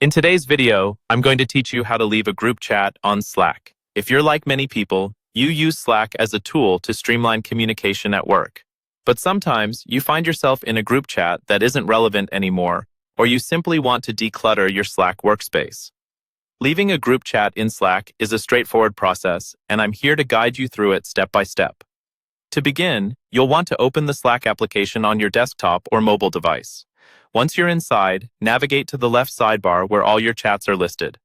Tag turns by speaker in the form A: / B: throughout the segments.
A: In today's video, I'm going to teach you how to leave a group chat on Slack. If you're like many people, you use Slack as a tool to streamline communication at work. But sometimes you find yourself in a group chat that isn't relevant anymore, or you simply want to declutter your Slack workspace. Leaving a group chat in Slack is a straightforward process, and I'm here to guide you through it step by step. To begin, you'll want to open the Slack application on your desktop or mobile device. Once you're inside, navigate to the left sidebar where all your chats are listed.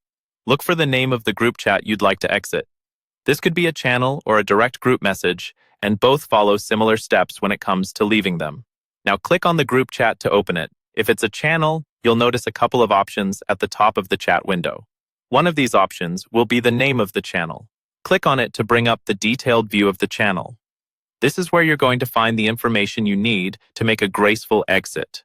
A: Look for the name of the group chat you'd like to exit. This could be a channel or a direct group message, and both follow similar steps when it comes to leaving them. Now click on the group chat to open it. If it's a channel, you'll notice a couple of options at the top of the chat window. One of these options will be the name of the channel. Click on it to bring up the detailed view of the channel. This is where you're going to find the information you need to make a graceful exit.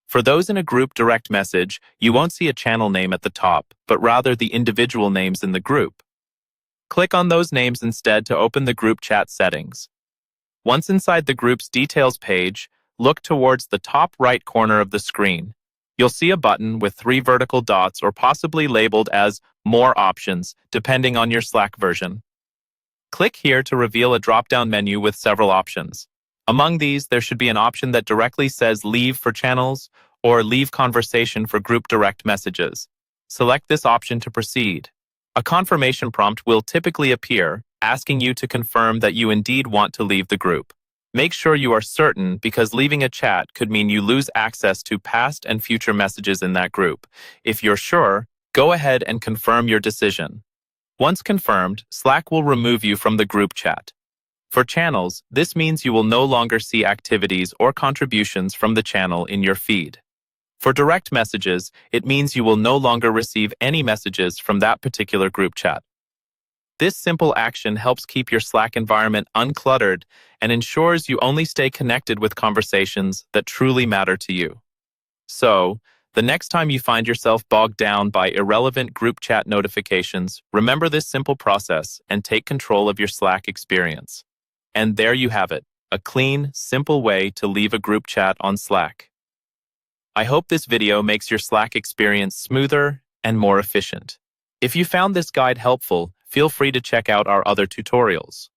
A: For those in a group direct message, you won't see a channel name at the top, but rather the individual names in the group. Click on those names instead to open the group chat settings. Once inside the group's details page, look towards the top right corner of the screen. You'll see a button with 3 vertical dots or possibly labeled as More Options, depending on your Slack version. Click here to reveal a drop-down menu with several options. Among these, there should be an option that directly says Leave for Channels or Leave Conversation for Group Direct Messages. Select this option to proceed. A confirmation prompt will typically appear, asking you to confirm that you indeed want to leave the group. Make sure you are certain, because leaving a chat could mean you lose access to past and future messages in that group. If you're sure, go ahead and confirm your decision. Once confirmed, Slack will remove you from the group chat. For channels, this means you will no longer see activities or contributions from the channel in your feed. For direct messages, it means you will no longer receive any messages from that particular group chat. This simple action helps keep your Slack environment uncluttered and ensures you only stay connected with conversations that truly matter to you. So, the next time you find yourself bogged down by irrelevant group chat notifications, remember this simple process and take control of your Slack experience. And there you have it, a clean, simple way to leave a group chat on Slack. I hope this video makes your Slack experience smoother and more efficient. If you found this guide helpful, feel free to check out our other tutorials.